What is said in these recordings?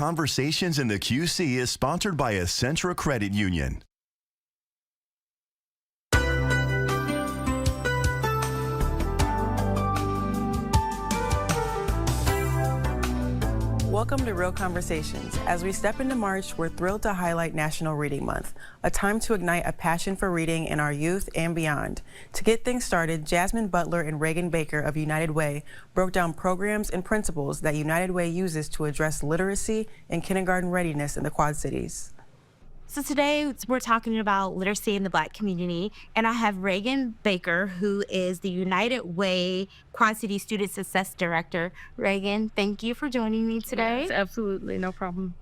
Conversations in the QC is sponsored by Essentra Credit Union. Welcome to Real Conversations. As we step into March, we're thrilled to highlight National Reading Month, a time to ignite a passion for reading in our youth and beyond. To get things started, Jasmine Butler and Reagan Baker of United Way broke down programs and principles that United Way uses to address literacy and kindergarten readiness in the Quad Cities. So today we're talking about literacy in the Black community, and I have Reagan Baker, who is the United Way Quad City Student Success Director. Reagan, thank you for joining me today. Yes, absolutely, no problem.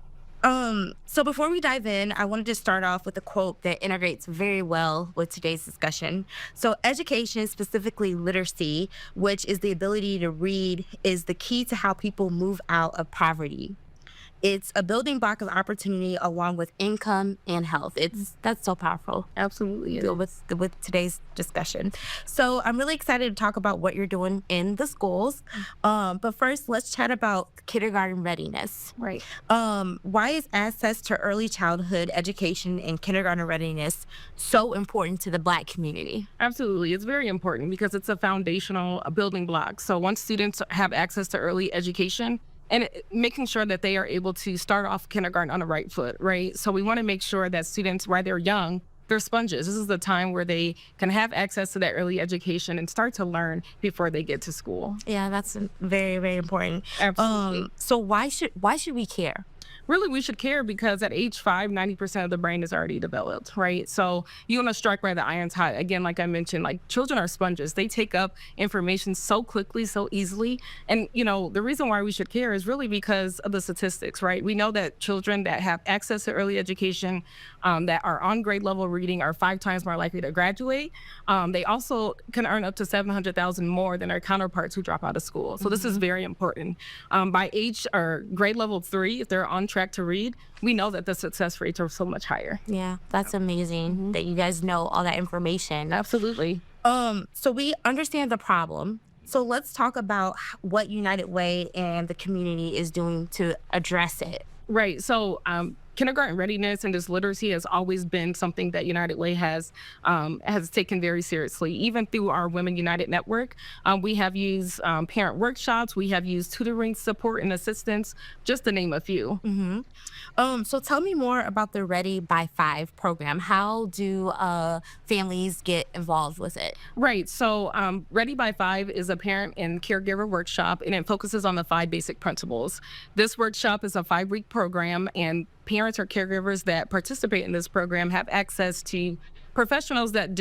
So before we dive in, I wanted to start off with a quote that integrates very well with today's discussion. So education, specifically literacy, which is the ability to read, is the key to how people move out of poverty. It's a building block of opportunity along with income and health. That's so powerful. Absolutely. With today's discussion. So I'm really excited to talk about what you're doing in the schools. But first, let's chat about kindergarten readiness. Right. Why is access to early childhood education and kindergarten readiness so important to the Black community? Absolutely. It's very important because it's a foundational building block. So once students have access to early education, and making sure that they are able to start off kindergarten on the right foot, right? So we want to make sure that students, while they're young, they're sponges. This is the time where they can have access to that early education and start to learn before they get to school. Yeah, that's very, very important. Absolutely. So why should we care? Really, we should care because at age 5, 90% of the brain is already developed, right? So you want to strike where the iron's hot. Again, like I mentioned, like children are sponges. They take up information so quickly, so easily. And, the reason why we should care is really because of the statistics, right? We know that children that have access to early education, that are on grade level reading are 5 times more likely to graduate. They also can earn up to $700,000 more than their counterparts who drop out of school. So this is very important. By age or grade level 3, if they're on track to read, we know that the success rates are so much higher. Yeah, that's amazing that you guys know all that information. Absolutely. So we understand the problem. So let's talk about what United Way and the community is doing to address it. Right. So kindergarten readiness and this literacy has always been something that United Way has taken very seriously. Even through our Women United network, we have used parent workshops, we have used tutoring support and assistance, just to name a few. So tell me more about the Ready by 5 program. How do families get involved with it? Right. So Ready by 5 is a parent and caregiver workshop, and it focuses on the 5 basic principles. This workshop is a 5-week program, and parents or caregivers that participate in this program have access to professionals that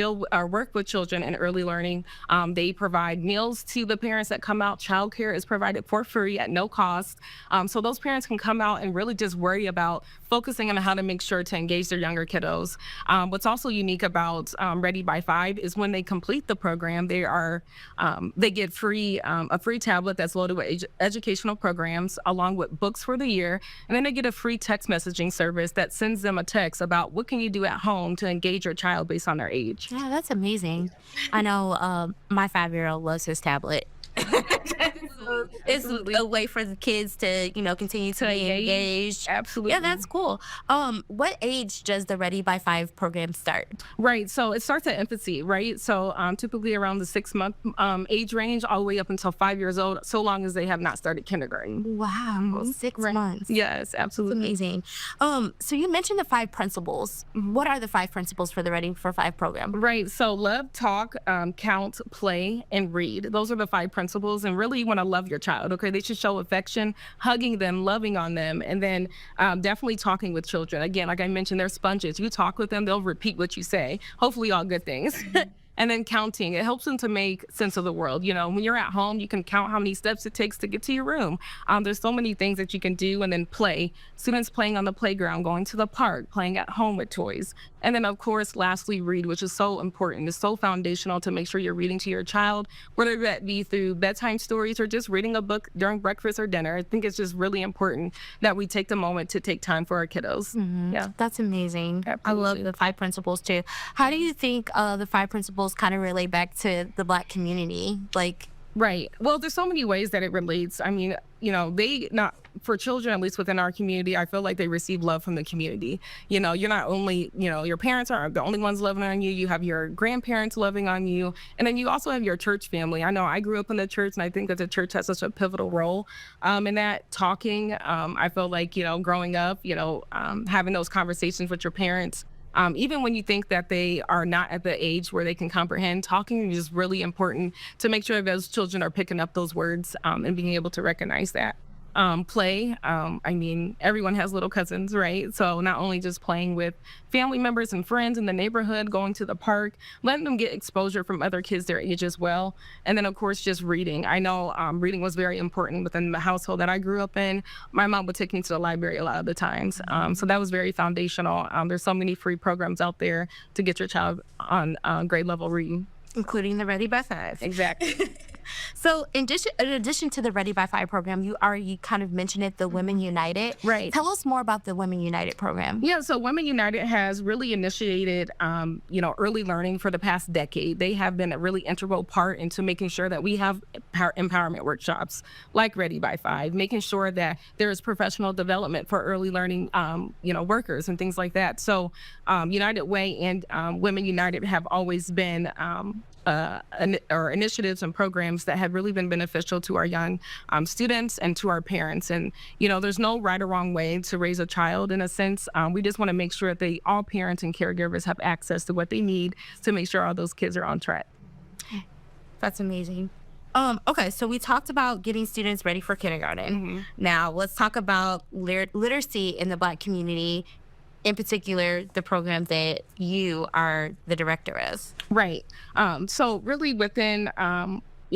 work with children in early learning. They provide meals to the parents that come out. Childcare is provided for free at no cost. So those parents can come out and really just worry about focusing on how to make sure to engage their younger kiddos. What's also unique about Ready by 5 is when they complete the program, they get a free tablet that's loaded with educational programs along with books for the year. And then they get a free text messaging service that sends them a text about what can you do at home to engage your child based on their age. Yeah, that's amazing. I know my 5-year-old loves his tablet. It's a way for the kids to, continue to be engaged. Absolutely. Yeah, that's cool. What age does the Ready by 5 program start? Right. So it starts at infancy, right? So typically around the 6-month age range, all the way up until 5 years old, so long as they have not started kindergarten. Wow, 6 months. Yes, absolutely. That's amazing. So you mentioned the 5 principles. What are the 5 principles for the Ready for 5 program? Right. So love, talk, count, play, and read. Those are the 5 principles. And really you want to love your child, okay? They should show affection, hugging them, loving on them, and then definitely talking with children. Again, like I mentioned, they're sponges. You talk with them, they'll repeat what you say. Hopefully all good things. And then counting, it helps them to make sense of the world. When you're at home, you can count how many steps it takes to get to your room. There's so many things that you can do. And then play. Students playing on the playground, going to the park, playing at home with toys. And then, of course, lastly, read, which is so important. It's so foundational to make sure you're reading to your child, whether that be through bedtime stories or just reading a book during breakfast or dinner. I think it's just really important that we take the moment to take time for our kiddos. Yeah, that's amazing. Absolutely. I love the 5 principles, too. How do you think the 5 principles kind of relate back to the Black community? Like, Right. Well, there's so many ways that it relates. I mean, they not for children, at least within our community, I feel like they receive love from the community. You're not only, your parents aren't the only ones loving on you. You have your grandparents loving on you. And then you also have your church family. I know I grew up in the church, and I think that the church has such a pivotal role in that talking. I feel like, growing up, having those conversations with your parents. Even when you think that they are not at the age where they can comprehend, talking is really important to make sure those children are picking up those words and being able to recognize that. Play. I mean, everyone has little cousins, right? So not only just playing with family members and friends in the neighborhood, going to the park, letting them get exposure from other kids their age as well. And then, of course, just reading. I know reading was very important within the household that I grew up in. My mom would take me to the library a lot of the times. So that was very foundational. There's so many free programs out there to get your child on grade level reading. Including the Ready by 5. Exactly. So in addition to the Ready by 5 program, you already kind of mentioned it, the Women United. Right. Tell us more about the Women United program. Yeah, so Women United has really initiated, early learning for the past decade. They have been a really integral part into making sure that we have empowerment workshops like Ready by 5, making sure that there is professional development for early learning, workers and things like that. So United Way and Women United have always been initiatives and programs that have really been beneficial to our young students and to our parents. And, there's no right or wrong way to raise a child in a sense. We just want to make sure that all parents and caregivers have access to what they need to make sure all those kids are on track. That's amazing. Okay, so we talked about getting students ready for kindergarten. Mm-hmm. Now let's talk about literacy in the Black community, in particular, the program that you are the director of. Right. So really within,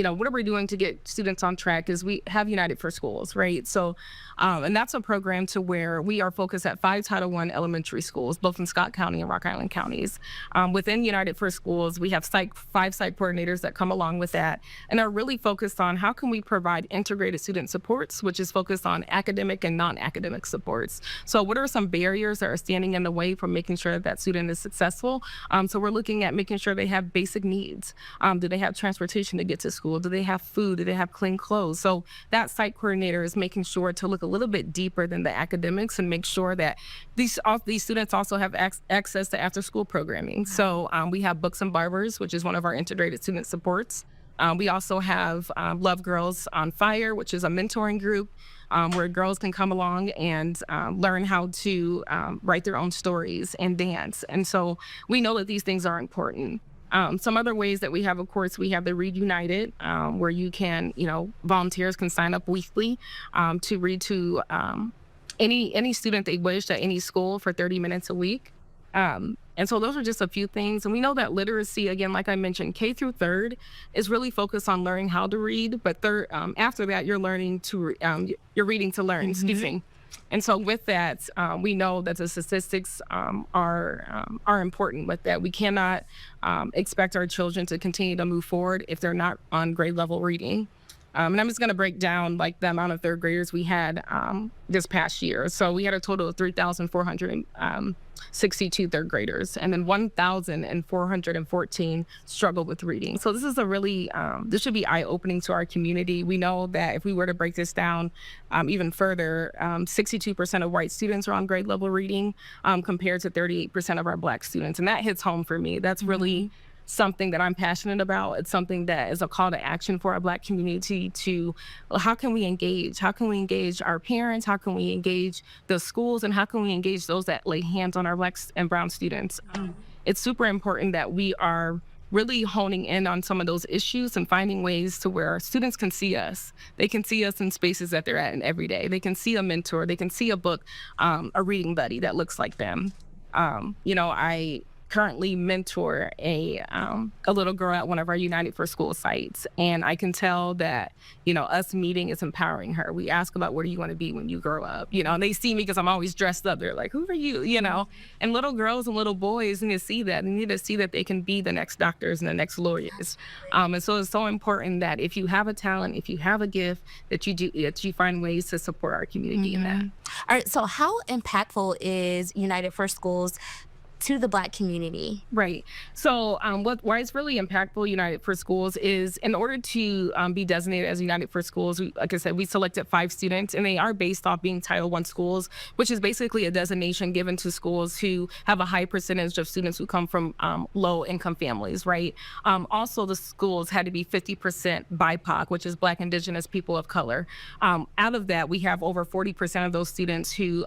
what are we doing to get students on track is we have United for Schools, right? So, and that's a program to where we are focused at 5 Title I elementary schools, both in Scott County and Rock Island counties. Within United for Schools, we have 5 site coordinators that come along with that and are really focused on how can we provide integrated student supports, which is focused on academic and non-academic supports. So what are some barriers that are standing in the way from making sure that student is successful? So we're looking at making sure they have basic needs. Do they have transportation to get to school? Do they have food? Do they have clean clothes? So that site coordinator is making sure to look a little bit deeper than the academics and make sure that these students also have access to after-school programming. So we have Books and Barbers, which is one of our integrated student supports. We also have Love Girls on Fire, which is a mentoring group where girls can come along and learn how to write their own stories and dance. And so we know that these things are important. Some other ways that we have, of course, we have the Read United, where you can, volunteers can sign up weekly to read to any student they wish at any school for 30 minutes a week. And so those are just a few things. And we know that literacy, again, like I mentioned, K through 3rd is really focused on learning how to read. But after that, you're reading to learn, excuse me. And so with that, we know that the statistics are important with that. We cannot expect our children to continue to move forward if they're not on grade level reading. And I'm just going to break down like the amount of 3rd graders we had this past year. So we had a total of 3,462 3rd graders, and then 1,414 struggled with reading. So this is this should be eye-opening to our community. We know that if we were to break this down even further, 62% of white students are on grade level reading compared to 38% of our Black students. And that hits home for me. That's really something that I'm passionate about. It's something that is a call to action for our Black community to, how can we engage? How can we engage our parents? How can we engage the schools? And how can we engage those that lay hands on our Black and brown students? It's super important that we are really honing in on some of those issues and finding ways to where students can see us. They can see us in spaces that they're at in every day. They can see a mentor. They can see a book, a reading buddy that looks like them. I currently mentor a little girl at one of our United for School sites. And I can tell that, us meeting is empowering her. We ask about where do you want to be when you grow up? And they see me because I'm always dressed up. They're like, who are you? And little girls and little boys need to see that. They need to see that they can be the next doctors and the next lawyers. And so it's so important that if you have a talent, if you have a gift, that you find ways to support our community in that. All right, so how impactful is United for Schools to the Black community? Right. So why it's really impactful, United for Schools, is in order to be designated as United for Schools, like I said, we selected 5 students, and they are based off being Title I schools, which is basically a designation given to schools who have a high percentage of students who come from low-income families, right? Also, the schools had to be 50% BIPOC, which is Black, Indigenous, people of color. Out of that, we have over 40% of those students who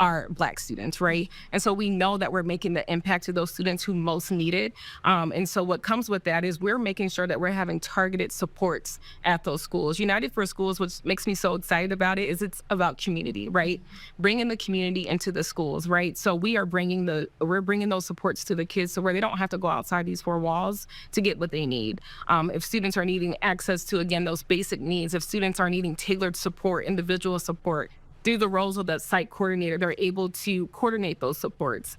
are Black students, right? And so we know that we're making the impact to those students who most need it. And so what comes with that is we're making sure that we're having targeted supports at those schools. United for Schools, which makes me so excited about it, is it's about community, right? Bringing the community into the schools, right? So we're bringing those supports to the kids so where they don't have to go outside these 4 walls to get what they need. If students are needing access to, again, those basic needs, if students are needing tailored support, individual support, through the roles of that site coordinator, they're able to coordinate those supports.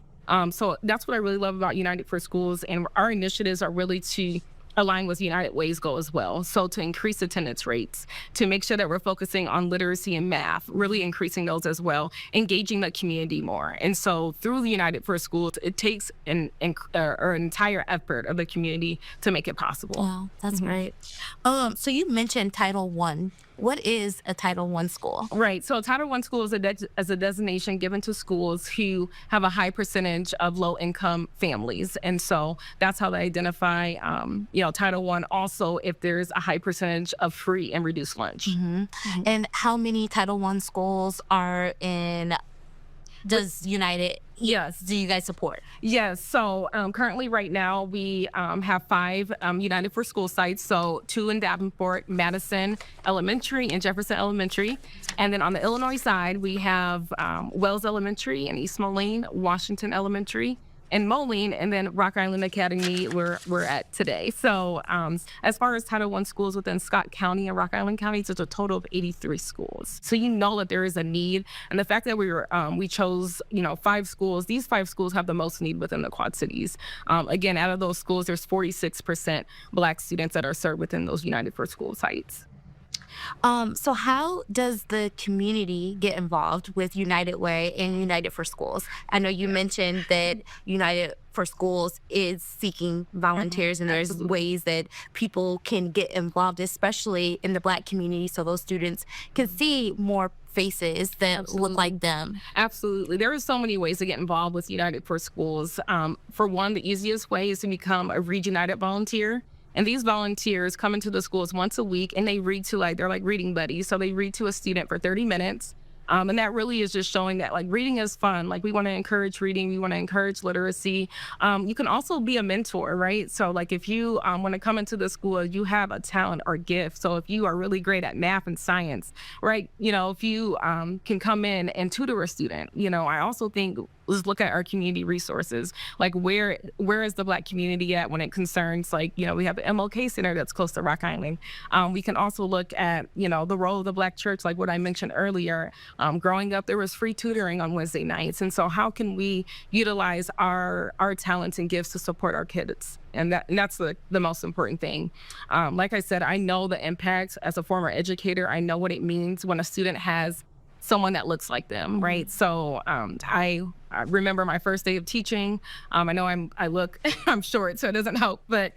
So that's what I really love about United for Schools, and our initiatives are really to align with United Way's goal as well. So to increase attendance rates, to make sure that we're focusing on literacy and math, really increasing those as well, engaging the community more. And so through the United for Schools, it takes an entire effort of the community to make it possible. Wow, that's great. So you mentioned Title I. What is a Title I school? Right. So Title I school is a designation given to schools who have a high percentage of low-income families. And so that's how they identify, Title I. Also, if there's a high percentage of free and reduced lunch. And how many Title I schools are in, does United, do you guys support? Yes. So currently right now we have 5 United for School sites. So 2 in Davenport, Madison Elementary, and Jefferson Elementary. And then on the Illinois side, we have Wells Elementary and East Moline, Washington Elementary, and Moline, and then Rock Island Academy we're at today. So as far as Title I schools within Scott County and Rock Island County, it's a total of 83 schools. So you know that there is a need, and the fact that we chose 5 schools. These 5 schools have the most need within the Quad Cities. Again, out of those schools, there's 46% Black students that are served within those United for School sites. So how does the community get involved with United Way and United for Schools? I know you mentioned that United for Schools is seeking volunteers, and there's ways that people can get involved, especially in the Black community, so those students can see more faces that look like them. Absolutely. There are so many ways to get involved with United for Schools. For one, the easiest way is to become a Read United volunteer. And these volunteers come into the schools once a week, and they read to they're like reading buddies. So they read to a student for 30 minutes. And that really is just showing that reading is fun. We want to encourage reading. We want to encourage literacy. You can also be a mentor, right? So if you want to come into the school, you have a talent or gift. So if you are really great at math and science, right? If you can come in and tutor a student, I also think let's look at our community resources. Where is the Black community at when it concerns, we have the MLK Center that's close to Rock Island. We can also look at, the role of the Black church, like what I mentioned earlier. Growing up, there was free tutoring on Wednesday nights. And so how can we utilize our talents and gifts to support our kids? And that's the most important thing. Like I said, I know the impact as a former educator. I know what it means when a student has someone that looks like them, right? So I remember my first day of teaching. I know I'm short, so it doesn't help, but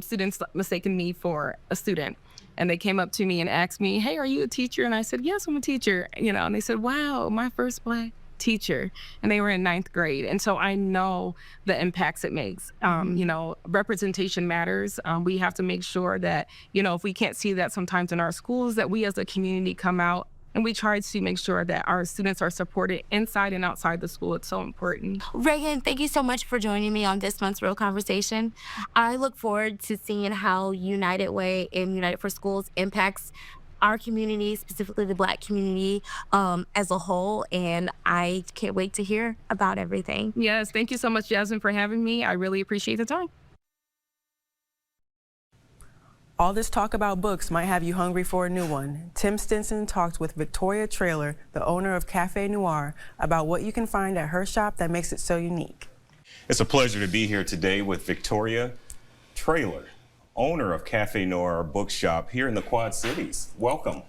students mistaken me for a student. And they came up to me and asked me, "Hey, are you a teacher?" And I said, "Yes, I'm a teacher." And they said, "Wow, my first Black teacher." And they were in 9th grade. And so I know the impacts it makes. Representation matters. We have to make sure that, if we can't see that sometimes in our schools, that we as a community come out and we try to make sure that our students are supported inside and outside the school. It's so important. Reagan, thank you so much for joining me on this month's Real Conversation. I look forward to seeing how United Way and United for Schools impacts our community, specifically the Black community as a whole, and I can't wait to hear about everything. Yes, thank you so much, Jasmine, for having me. I really appreciate the time. All this talk about books might have you hungry for a new one. Tim Stinson talked with Victoria Traylor, the owner of Cafe Noir, about what you can find at her shop that makes it so unique. It's a pleasure to be here today with Victoria Traylor, owner of Cafe Noir Bookshop here in the Quad Cities. Welcome.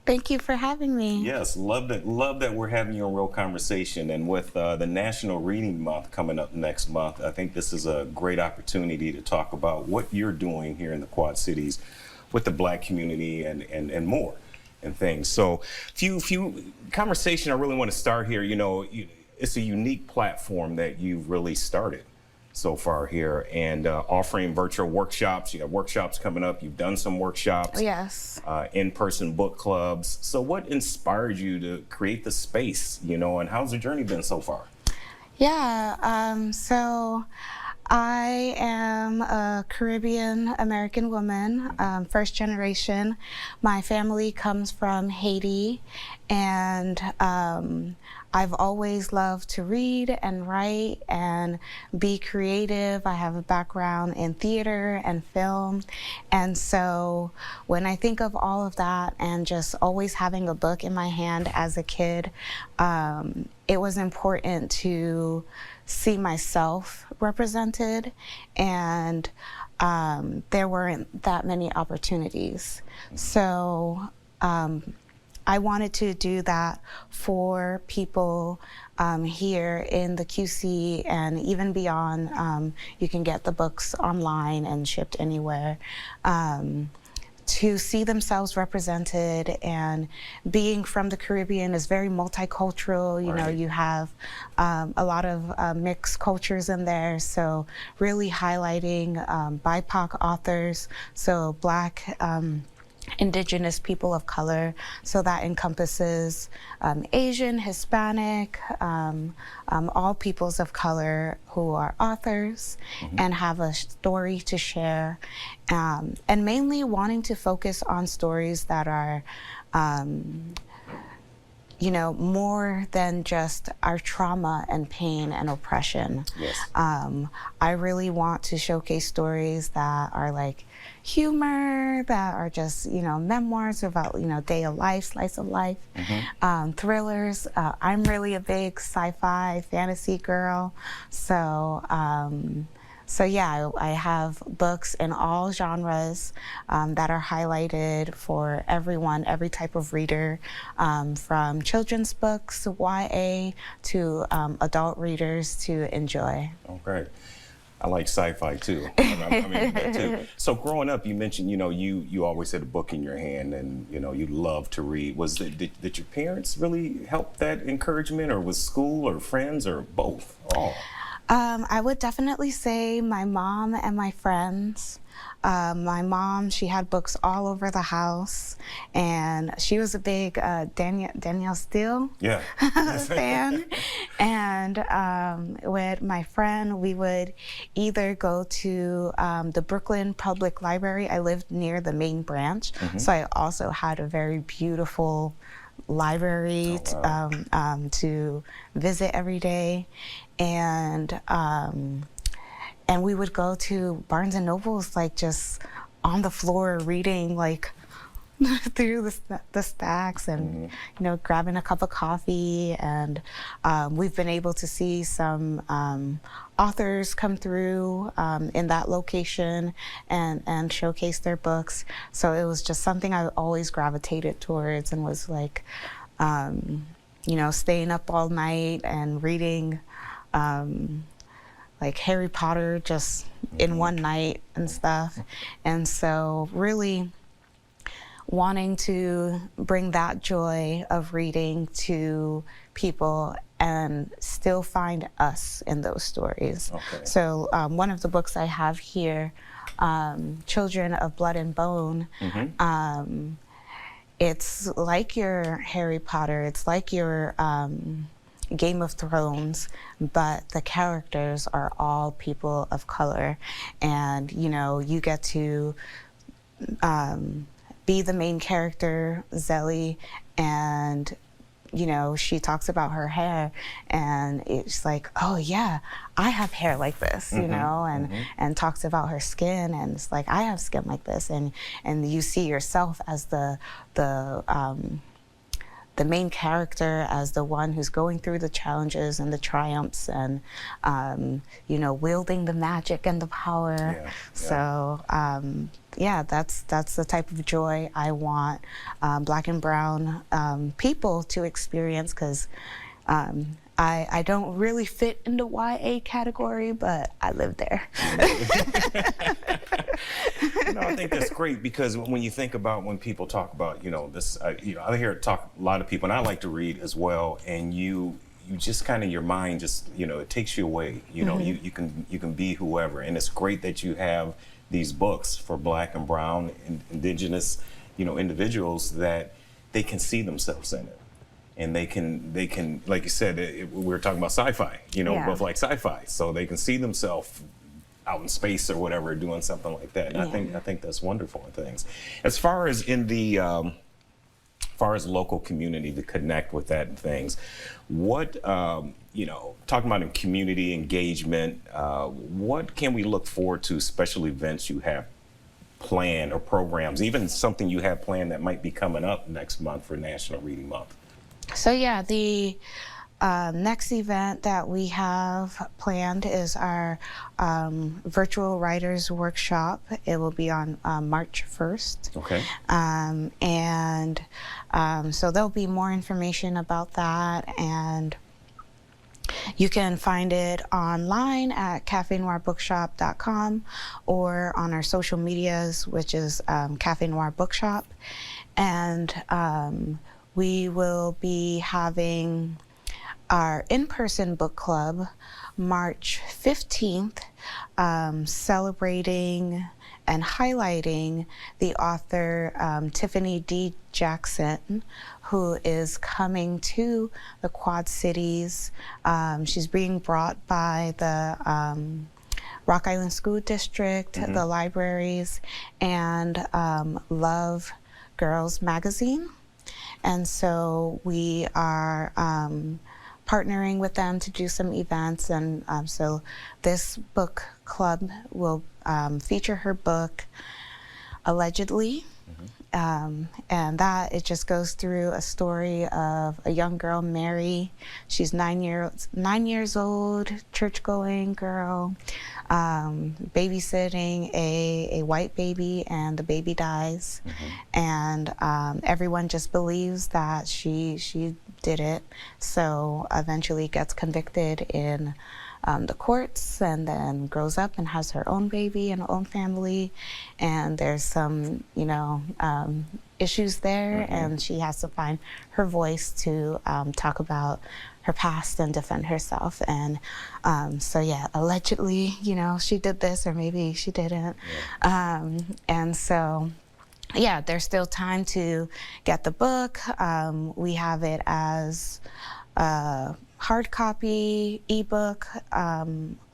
Thank you for having me. Yes, love that we're having you a real conversation. And with the National Reading Month coming up next month, I think this is a great opportunity to talk about what you're doing here in the Quad Cities with the Black community and more and things. So few conversation I really want to start here. You know, it's a unique platform that you've really started so far here, and offering virtual workshops. You got workshops coming up. You've done some workshops. Yes. In-person book clubs. So what inspired you to create the space, you know, and how's the journey been so far? Yeah, so I am a Caribbean American woman, first generation. My family comes from Haiti, and I've always loved to read and write and be creative. I have a background in theater and film. And so when I think of all of that and just always having a book in my hand as a kid, it was important to see myself represented, and there weren't that many opportunities. So I wanted to do that for people here in the QC and even beyond. You can get the books online and shipped anywhere. To see themselves represented, and being from the Caribbean is very multicultural. You know, you have a lot of mixed cultures in there. So really highlighting BIPOC authors, so Black, Indigenous people of color, so that encompasses Asian, Hispanic, all peoples of color who are authors and have a story to share, and mainly wanting to focus on stories that are you know, more than just our trauma and pain and oppression. Yes. I really want to showcase stories that are like humor, that are just, you know, memoirs about, you know, day of life, slice of life, thrillers. I'm really a big sci-fi fantasy girl. So yeah, I have books in all genres that are highlighted for everyone, every type of reader, from children's books, YA, to adult readers to enjoy. Okay. I like sci-fi too. I mean, that too. So growing up, you mentioned, you know, you always had a book in your hand, and you know you love to read. Did your parents really help that encouragement, or was school or friends, or both? All? I would definitely say my mom and my friends. My mom, she had books all over the house, and she was a big Danielle Steele fan. And with my friend, we would either go to the Brooklyn Public Library. I lived near the main branch, so I also had a very beautiful library to visit every day, and we would go to Barnes and Nobles, like just on the floor reading, like through the stacks, and you know, grabbing a cup of coffee. And we've been able to see some authors come through in that location and showcase their books. So it was just something I always gravitated towards, and was like, you know, staying up all night and reading like Harry Potter just in one night and stuff. And so really wanting to bring that joy of reading to people and still find us in those stories. Okay. So one of the books I have here, Children of Blood and Bone, it's like your Harry Potter, it's like your Game of Thrones, but the characters are all people of color. And you know, you get to be the main character, Zelly, and you know, she talks about her hair, and it's like, oh yeah, I have hair like this, you know, and talks about her skin, and it's like, I have skin like this, and you see yourself as the the main character as the one who's going through the challenges and the triumphs and, you know, wielding the magic and the power. Yeah, yeah. So, yeah, that's the type of joy I want Black and brown people to experience, because I don't really fit in the YA category, but I live there. No, I think that's great, because when you think about, when people talk about, you know, this, you know, I hear a lot of people, and I like to read as well, and you just kind of, your mind just, you know, it takes you away. You know, you can be whoever, and it's great that you have these books for Black and brown and indigenous, you know, individuals, that they can see themselves in it. And they can, like you said, we were talking about sci-fi, you know, both like sci-fi, so they can see themselves out in space or whatever, doing something like that. And I think that's wonderful and things. As far as in the, local community to connect with that and things, what, you know, talking about in community engagement, what can we look forward to, special events you have planned or programs, even something you have planned that might be coming up next month for National Reading Month? So yeah, the next event that we have planned is our virtual writers workshop. It will be on March 1st. Okay. So there'll be more information about that, and you can find it online at cafenoirbookshop.com or on our social medias, which is Cafe Noir Bookshop. And we will be having our in-person book club March 15th, celebrating and highlighting the author Tiffany D. Jackson, who is coming to the Quad Cities. She's being brought by the Rock Island School District, the libraries, and Love Girls magazine. And so we are partnering with them to do some events, and so this book club will feature her book, Allegedly. And that, it just goes through a story of a young girl, Mary. She's 9 years old, church-going girl, babysitting a white baby, and the baby dies. And everyone just believes that she did it. So eventually gets convicted in the courts, and then grows up and has her own baby and her own family. And there's some, you know, issues there, and she has to find her voice to talk about her past and defend herself. And so yeah, allegedly, you know, she did this, or maybe she didn't. And so yeah, there's still time to get the book. We have it as hard copy, ebook,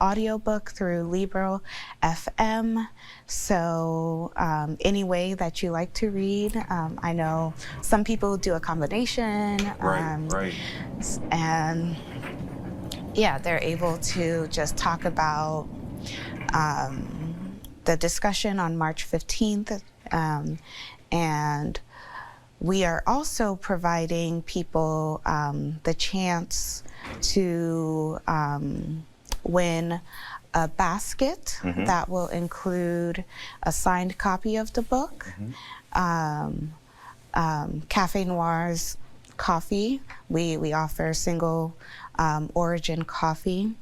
audiobook through Libro FM. So any way that you like to read. I know some people do a combination. Right. And yeah, they're able to just talk about the discussion on March 15th. And we are also providing people the chance to win a basket that will include a signed copy of the book, Cafe Noir's coffee. We offer single origin coffee,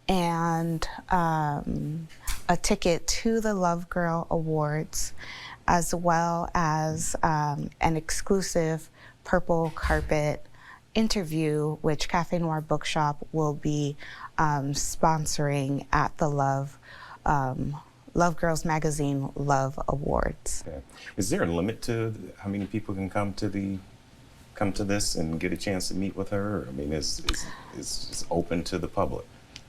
and a ticket to the Love Girl Awards, as well as an exclusive purple carpet interview, which Cafe Noir Bookshop will be sponsoring at the Love Girls Magazine Love Awards. Okay. Is there a limit to how many people can come to this and get a chance to meet with her? I mean, is open to the public?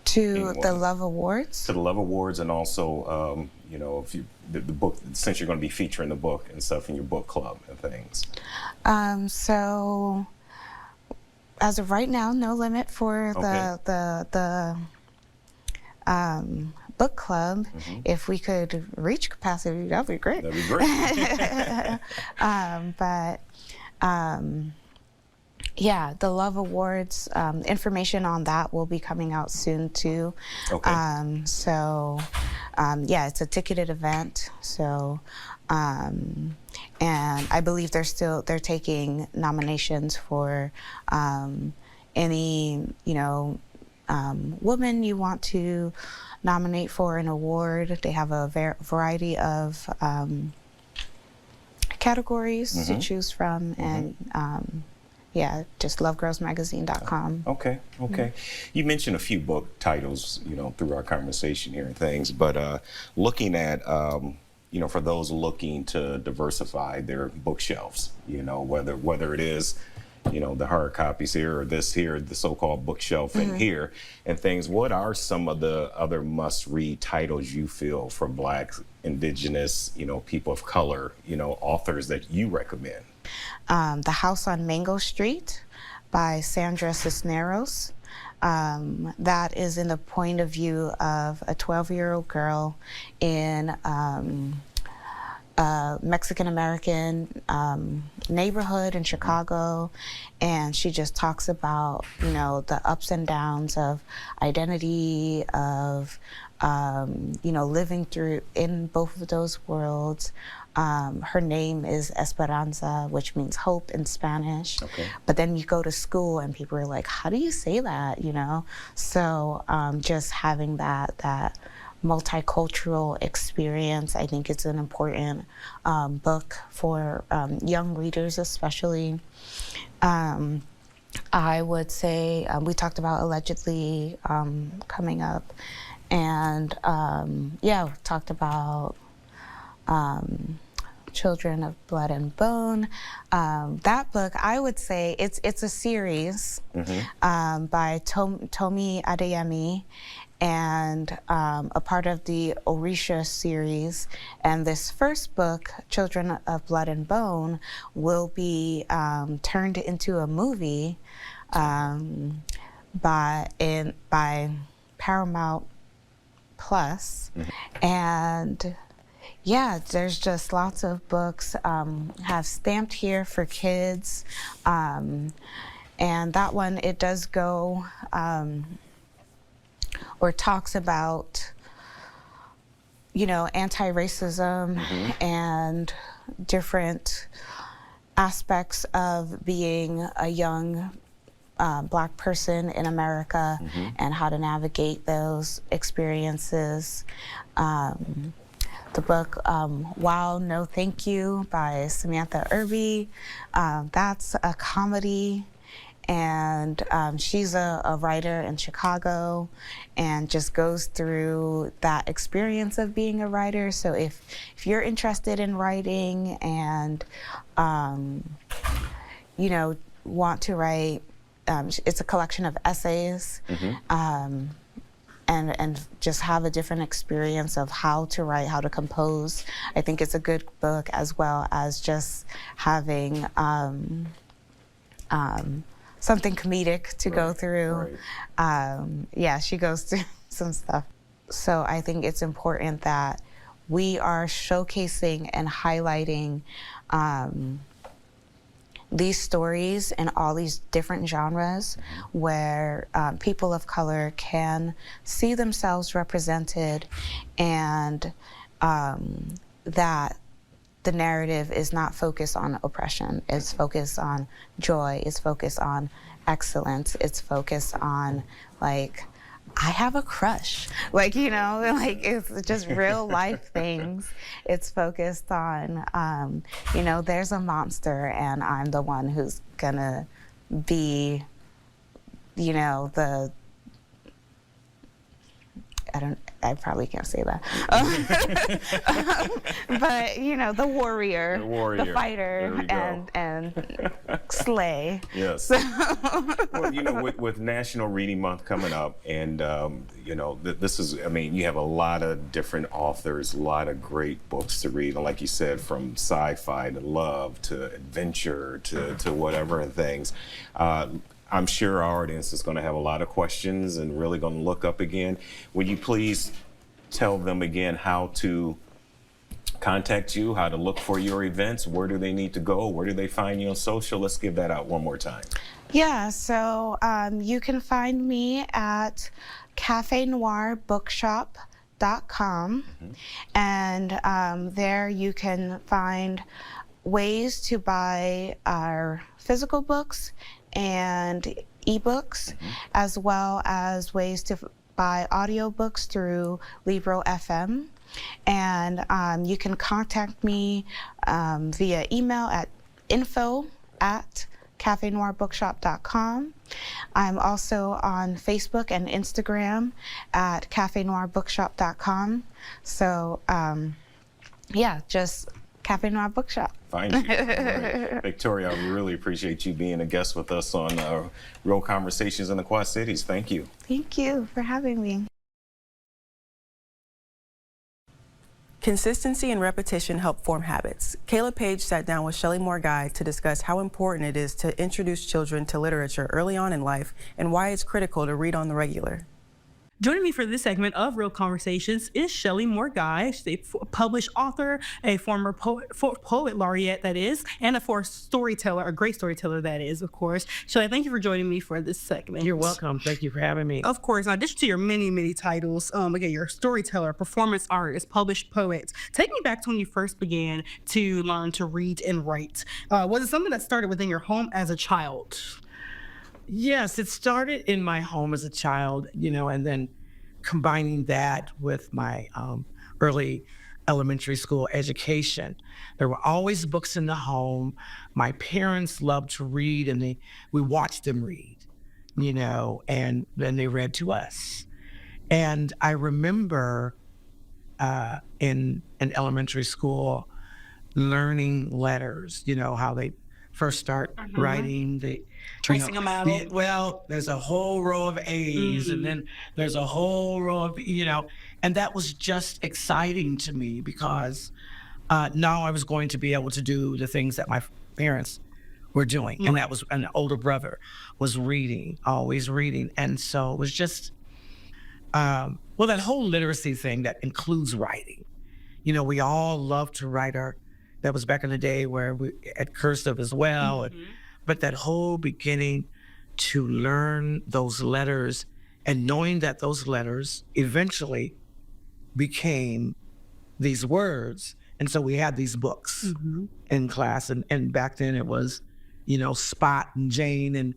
To the Love Awards? To the Love Awards, and also, you know, if the book, since you're going to be featuring the book and stuff in your book club and things. So, as of right now, no limit for the book club. If we could reach capacity, that'd be great. That'd be great. Yeah, the Love Awards, information on that will be coming out soon too. Okay. Yeah, it's a ticketed event. So, and I believe they're taking nominations for any, woman you want to nominate for an award. They have a variety of categories to choose from, and yeah, just lovegirlsmagazine.com. Okay. You mentioned a few book titles, through our conversation here and things, but looking at, for those looking to diversify their bookshelves, whether it is, the hard copies here or this here, the so-called bookshelf in here and things, what are some of the other must-read titles you feel for Black, Indigenous, people of color, authors that you recommend? The House on Mango Street by Sandra Cisneros. That is in the point of view of a 12-year-old girl in a Mexican-American neighborhood in Chicago, and she just talks about, the ups and downs of identity, of, living through in both of those worlds. Her name is Esperanza, which means hope in Spanish. Okay. But then you go to school and people are like, how do you say that, So just having that multicultural experience, I think it's an important book for young readers especially. I would say we talked about Allegedly coming up, and we talked about Children of Blood and Bone. That book, I would say, it's a series by Tomi Adeyemi, and a part of the Orisha series. And this first book, Children of Blood and Bone, will be turned into a movie by Paramount Plus. And yeah, there's just lots of books have stamped here for kids. And that one, it does go or talks about, anti-racism and different aspects of being a young Black person in America and how to navigate those experiences. The book, Wow, No Thank You by Samantha Irby, that's a comedy. And she's a writer in Chicago and just goes through that experience of being a writer. So if you're interested in writing and, want to write, it's a collection of essays and just have a different experience of how to write, how to compose. I think it's a good book, as well as just having something comedic to go through. She goes through some stuff. So I think it's important that we are showcasing and highlighting these stories in all these different genres where people of color can see themselves represented, and that the narrative is not focused on oppression. It's focused on joy. It's focused on excellence. It's focused on, like, I have a crush. It's just real life things. It's focused on, there's a monster and I'm the one who's gonna be, I probably can't say that. But, the warrior, the fighter, and slay. Yes. So. Well, with National Reading Month coming up, and, this is, you have a lot of different authors, a lot of great books to read. And like you said, from sci-fi to love to adventure to whatever and things. I'm sure our audience is going to have a lot of questions and really going to look up again. Would you please tell them again how to contact you, how to look for your events, where do they need to go, where do they find you on social? Let's give that out one more time. Yeah, so you can find me at cafenoirbookshop.com, and there you can find ways to buy our physical books and ebooks, as well as ways to buy audiobooks through Libro FM. And you can contact me via email at info@cafenoirbookshop.com. I'm also on Facebook and Instagram at cafenoirbookshop.com. So yeah, just Cafe Noir Bookshop. Find you. All right. Victoria, I really appreciate you being a guest with us on Real Conversations in the Quad Cities. Thank you. Thank you for having me. Consistency and repetition help form habits. Kaila Paige sat down with Shelley Moore Guy to discuss how important it is to introduce children to literature early on in life and why it's critical to read on the regular. Joining me for this segment of Real Conversations is Shelley Moore Guy. She's a published author, a former poet laureate, that is, and a storyteller, a great storyteller, that is, of course. Shelley, thank you for joining me for this segment. You're welcome. Thank you for having me. Of course. In addition to your many, many titles, again, you're a storyteller, performance artist, published poet. Take me back to when you first began to learn to read and write. Was it something that started within your home as a child? Yes, it started in my home as a child, and then combining that with my early elementary school education. There were always books in the home. My parents loved to read, and we watched them read, and then they read to us. And I remember in elementary school learning letters, how they first start writing, Tracing them out. Well, there's a whole row of A's, and then there's a whole row of, and that was just exciting to me because now I was going to be able to do the things that my parents were doing. And that was, an older brother was reading, always reading. And so it was just, that whole literacy thing that includes writing. We all love to write that was back in the day where we had cursive as well. But that whole beginning to learn those letters and knowing that those letters eventually became these words. And so we had these books in class. And back then it was, Spot and Jane and,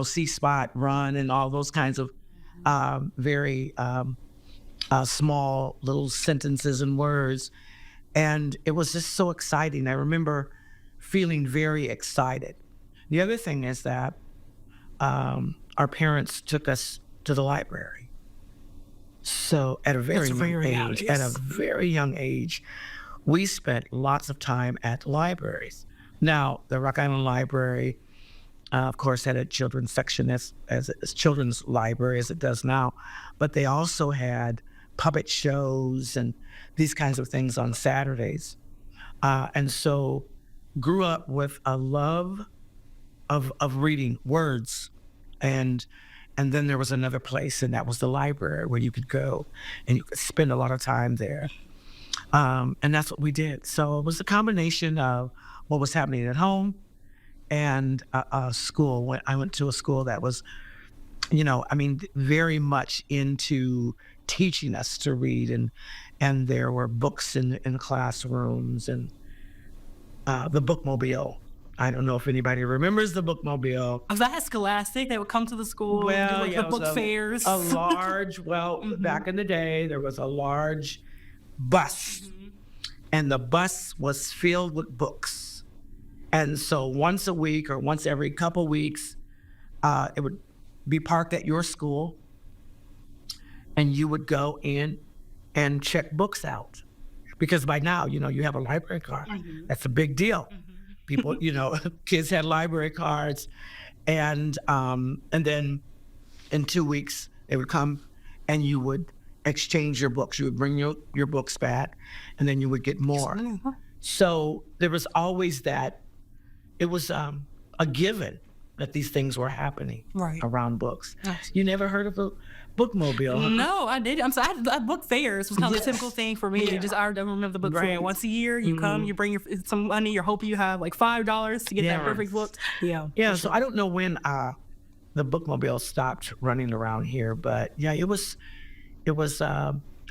See Spot, Run, and all those kinds of very small little sentences and words. And it was just so exciting. I remember feeling very excited. The other thing is that our parents took us to the library. So at a very young age, we spent lots of time at libraries. Now, the Rock Island Library, of course, had a children's section as children's library as it does now, but they also had puppet shows and these kinds of things on Saturdays. And so grew up with a love of reading words. And then there was another place, and that was the library where you could go and you could spend a lot of time there. And that's what we did. So it was a combination of what was happening at home and school. I went to a school that was, very much into teaching us to read, and there were books in classrooms, and the bookmobile. I don't know if anybody remembers the bookmobile. Was that Scholastic? They would come to the school and do the book fairs? A large, back in the day, there was a large bus, and the bus was filled with books. And so once a week or once every couple weeks, it would be parked at your school, and you would go in and check books out. Because by now, you have a library card. That's a big deal. People, kids had library cards, and then in 2 weeks they would come, and you would exchange your books. You would bring your books back, and then you would get more. So there was always that. It was a given that these things were happening Right. around books. You never heard of a bookmobile? Huh? No, I did. I had book fairs was kind of a typical thing for me. Yeah. I remember the book fair. Right. Once a year, you come, you bring some money. You're hoping you have like $5 to get that perfect book. Yeah. Yeah. So I don't know when the bookmobile stopped running around here, but yeah, it was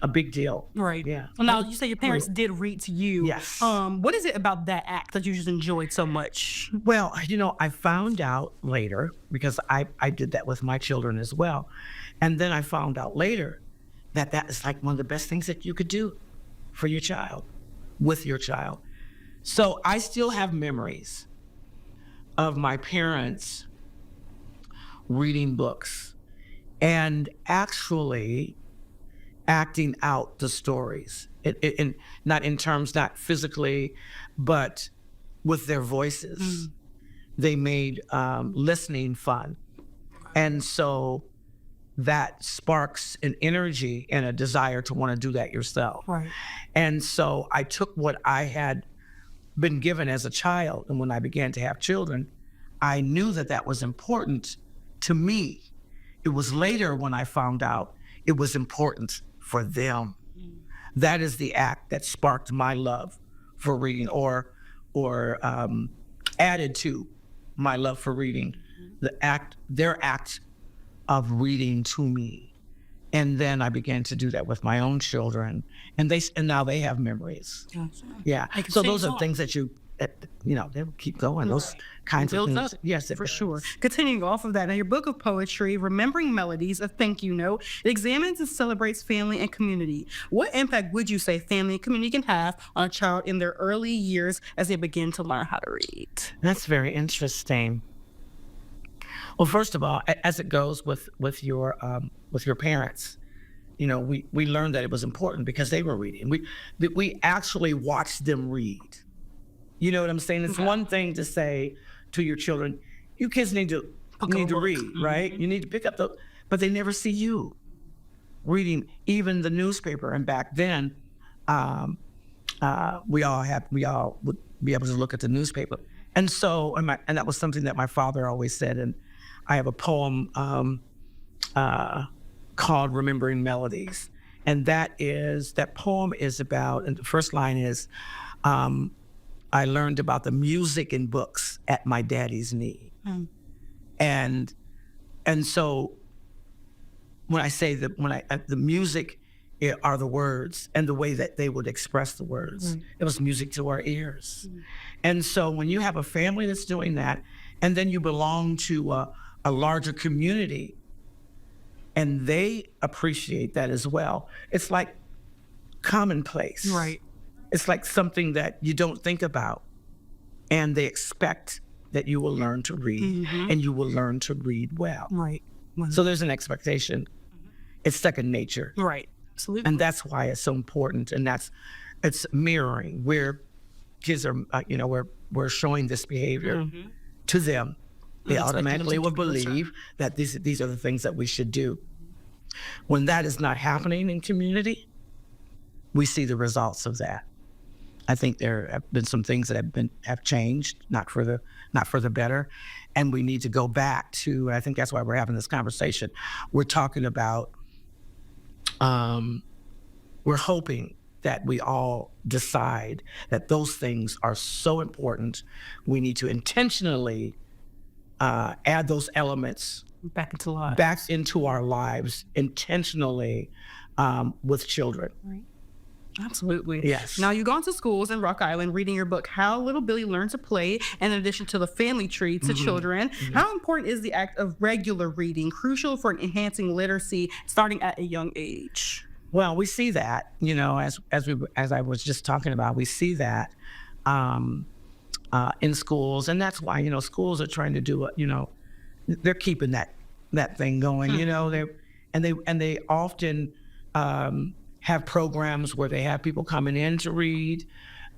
a big deal. Right. Yeah. Well, now you say your parents did read to you. Yes. What is it about that act that you just enjoyed so much? Well, I found out later, because I did that with my children as well. And then I found out later that is like one of the best things that you could do for your child, with your child. So I still have memories of my parents reading books and actually acting out the stories, not physically, but with their voices. They made listening fun. And so that sparks an energy and a desire to want to do that yourself. Right. And so I took what I had been given as a child, and when I began to have children, I knew that was important to me. It was later when I found out it was important for them. That is the act that sparked my love for reading, or added to my love for reading. Their act of reading to me. And then I began to do that with my own children, and now they have memories. Yeah. So those are things that they'll keep going. Those kinds of things. Yes, for sure. Continuing off of that, now your book of poetry, Remembering Melodies, a thank you note, it examines and celebrates family and community. What impact would you say family and community can have on a child in their early years as they begin to learn how to read? That's very interesting. Well, first of all, as it goes with your parents, we learned that it was important because they were reading. We actually watched them read. You know what I'm saying? It's one thing to say to your children, you kids need to read, right? You need to pick up but they never see you reading even the newspaper. And back then, we all would be able to look at the newspaper. And so, and that was something that my father always said. And I have a poem called Remembering Melodies. And that poem is about, and the first line is, I learned about the music in books at my daddy's knee. And so when I say that, the music are the words and the way that they would express the words. It was music to our ears. And so when you have a family that's doing that, and then you belong to a larger community, and they appreciate that as well, it's like commonplace. Right. It's like something that you don't think about, and they expect that you will learn to read, and you will learn to read well. Right. So there's an expectation. It's second nature. Right. Absolutely. And that's why it's so important, and it's mirroring where kids are, we're showing this behavior to them. They automatically will believe that these are the things that we should do. When that is not happening in community, we see the results of that. I think there have been some things that have changed, not for the better, and we need to go back to. I think that's why we're having this conversation. We're talking about. We're hoping that we all decide that those things are so important. We need to intentionally add those elements back into our lives intentionally with children. Right. Absolutely. Yes. Now, you've gone to schools in Rock Island reading your book, How Little Billy Learned to Play, in addition to the family tree to children. How important is the act of regular reading crucial for enhancing literacy starting at a young age? Well, we see that, as I was just talking about, we see that in schools, and that's why, schools are trying to do they're keeping that thing going, they often have programs where they have people coming in to read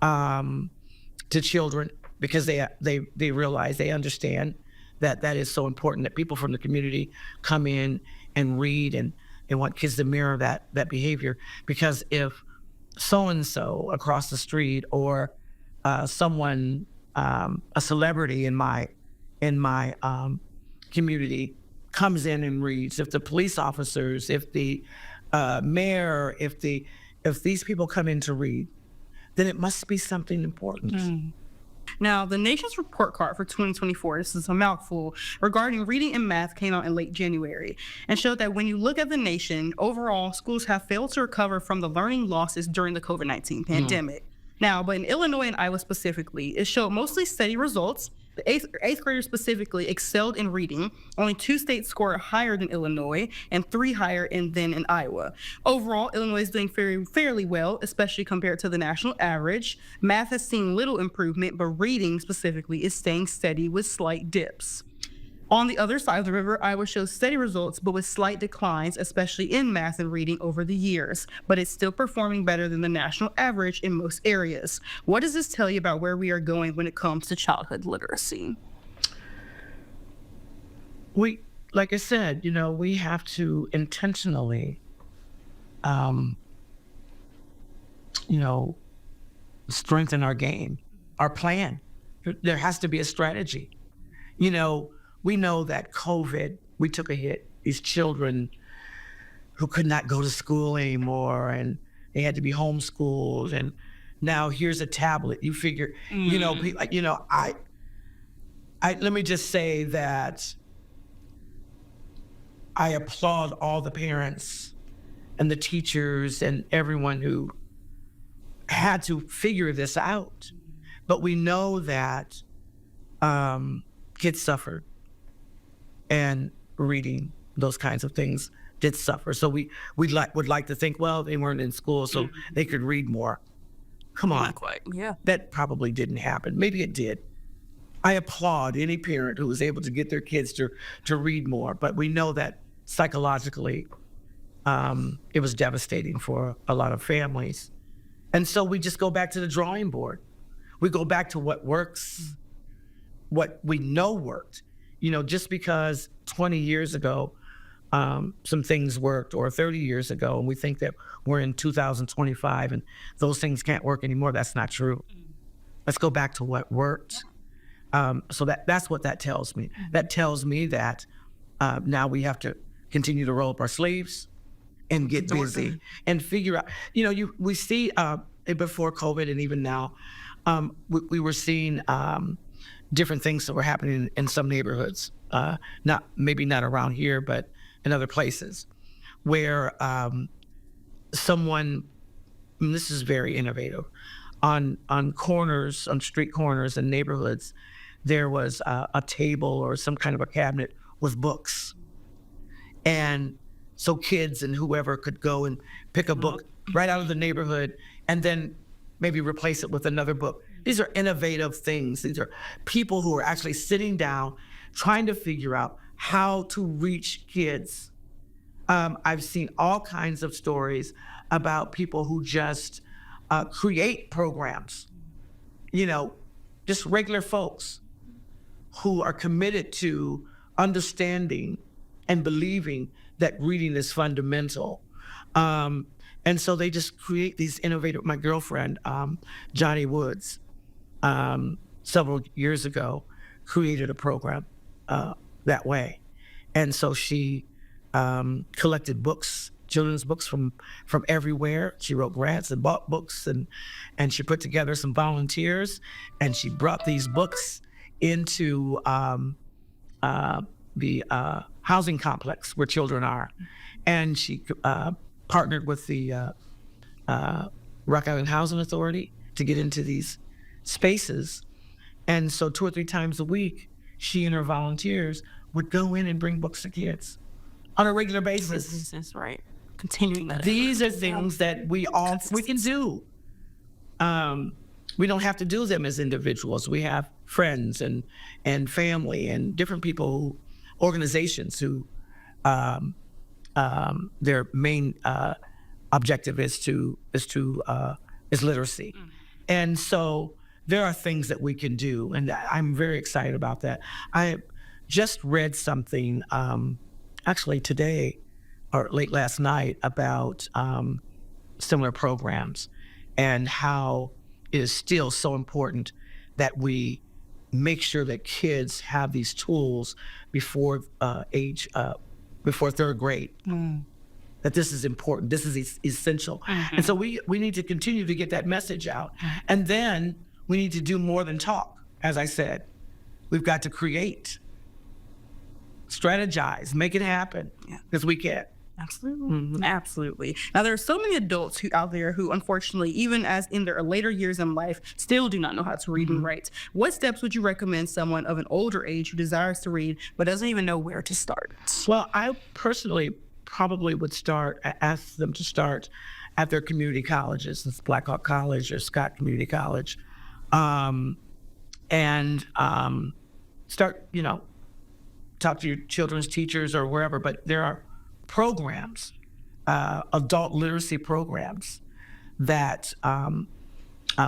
to children because they realize, they understand that is so important, that people from the community come in and read, and they want kids to mirror that behavior. Because if so-and-so across the street or someone, a celebrity in my in my community comes in and reads, if the police officers, if the mayor, if these people come in to read, then it must be something important. Now, the nation's report card for 2024, this is a mouthful, regarding reading and math came out in late January and showed that when you look at the nation, overall, schools have failed to recover from the learning losses during the COVID-19 pandemic. Now, but in Illinois and Iowa specifically, it showed mostly steady results. The eighth graders specifically excelled in reading. Only 2 states scored higher than Illinois and 3 higher than in Iowa. Overall, Illinois is doing fairly well, especially compared to the national average. Math has seen little improvement, but reading specifically is staying steady with slight dips. On the other side of the river, Iowa shows steady results, but with slight declines, especially in math and reading over the years. But it's still performing better than the national average in most areas. What does this tell you about where we are going when it comes to childhood literacy? Like I said, we have to intentionally, strengthen our game, our plan. There has to be a strategy. We know that COVID, we took a hit. These children who could not go to school anymore and they had to be homeschooled. And now here's a tablet. You figure, let me just say that I applaud all the parents and the teachers and everyone who had to figure this out. But we know that kids suffered. And reading, those kinds of things did suffer. So we would like to think, well, they weren't in school, so they could read more. Come on. Not quite. Yeah. That probably didn't happen. Maybe it did. I applaud any parent who was able to get their kids to read more, but we know that psychologically, it was devastating for a lot of families. And so we just go back to the drawing board. We go back to what works, what we know worked. Just because 20 years ago, some things worked, or 30 years ago, and we think that we're in 2025 and those things can't work anymore, that's not true. Let's go back to what worked. So that's what that tells me. That tells me that now we have to continue to roll up our sleeves and get busy and figure out, we see before COVID and even now, we were seeing different things that were happening in some neighborhoods, maybe not around here, but in other places, where someone, and this is very innovative, on corners, on street corners and neighborhoods, there was a table or some kind of a cabinet with books. And so kids and whoever could go and pick a book right out of the neighborhood and then maybe replace it with another book. These are innovative things. These are people who are actually sitting down, trying to figure out how to reach kids. I've seen all kinds of stories about people who just create programs, just regular folks who are committed to understanding and believing that reading is fundamental. And so they just create these innovative, my girlfriend, Johnny Woods, several years ago, created a program that way. And so she collected books, children's books from everywhere. She wrote grants and bought books, and she put together some volunteers, and she brought these books into the housing complex where children are. And she partnered with the Rock Island Housing Authority to get into these spaces. And so 2 or 3 times a week, she and her volunteers would go in and bring books to kids on a regular basis. That's right. Continuing that. These are things that we can do. We don't have to do them as individuals. We have friends and family and different people, organizations who their main objective is literacy. And so there are things that we can do, and I'm very excited about that. I just read something actually today or late last night about similar programs and how it is still so important that we make sure that kids have these tools before before third grade. That this is important, this is essential. And so we need to continue to get that message out. And then we need to do more than talk. As I said, we've got to create, strategize, make it happen, because we can. Absolutely. Absolutely. Now, there are so many adults out there who, unfortunately, even as in their later years in life, still do not know how to read and write. What steps would you recommend someone of an older age who desires to read but doesn't even know where to start? Well, I personally probably would ask them to start at their community colleges, it's Blackhawk College or Scott Community College, and start, talk to your children's teachers or wherever, but there are programs, adult literacy programs that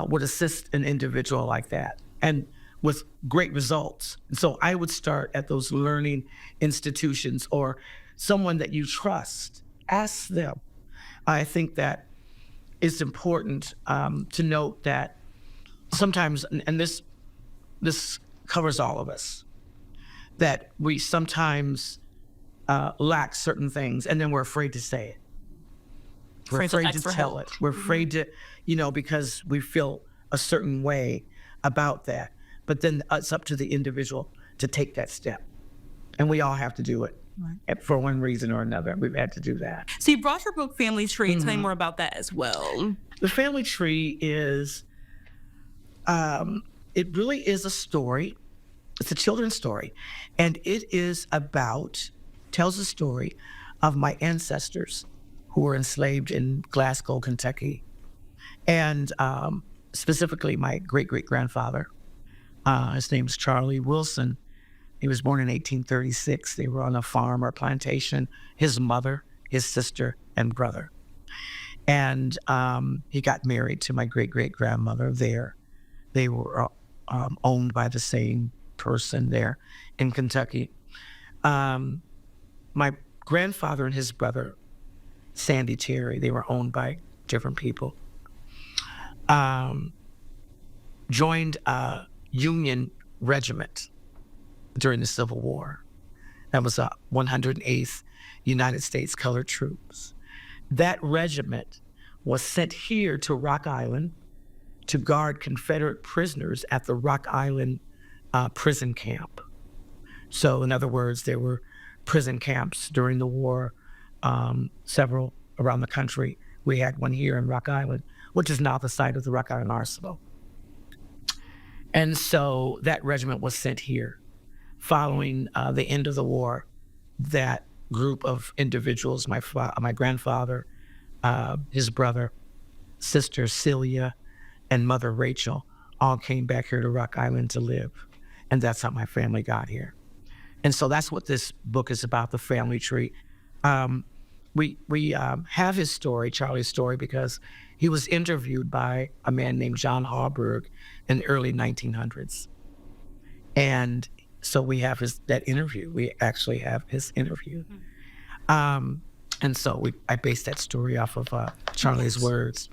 would assist an individual like that, and with great results. And so I would start at those learning institutions or someone that you trust. Ask them. I think that it's important to note that sometimes, and this covers all of us, that we sometimes lack certain things, and then we're afraid to say it. We're afraid to tell it. We're afraid to, because we feel a certain way about that. But then it's up to the individual to take that step. And we all have to do it. Right. For one reason or another, we've had to do that. So you brought your book, Family Tree. Tell me more about that as well. The Family Tree is, it really is a story. It's a children's story. And it tells the story of my ancestors who were enslaved in Glasgow, Kentucky. And specifically my great-great-grandfather. His name's Charlie Wilson. He was born in 1836. They were on a farm or plantation, his mother, his sister, and brother. And he got married to my great-great-grandmother there. They were owned by the same person there in Kentucky. My grandfather and his brother, Sandy Terry, they were owned by different people, joined a Union regiment during the Civil War. That was 108th United States Colored Troops. That regiment was sent here to Rock Island to guard Confederate prisoners at the Rock Island prison camp. So in other words, there were prison camps during the war, several around the country. We had one here in Rock Island, which is now the site of the Rock Island Arsenal. And so that regiment was sent here. Following the end of the war, that group of individuals, my grandfather, his brother, sister Celia, and mother Rachel, all came back here to Rock Island to live. And that's how my family got here. And so that's what this book is about, the family tree. We have his story, Charlie's story, because he was interviewed by a man named John Harburg in the early 1900s. And so we have that interview. We actually have his interview. And so I based that story off of Charlie's words.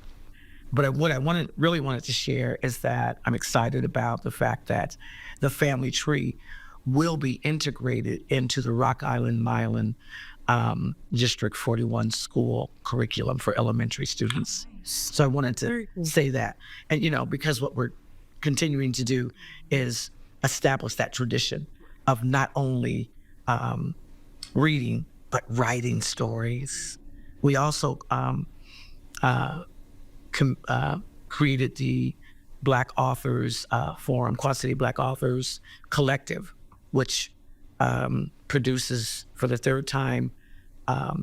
But what I really wanted to share is that I'm excited about the fact that the family tree will be integrated into the Rock Island Milan District 41 school curriculum for elementary students. So I wanted to say that. And, because what we're continuing to do is establish that tradition of not only reading, but writing stories. We also created the Black Authors Forum, Quad City Black Authors Collective, which produces for the third time a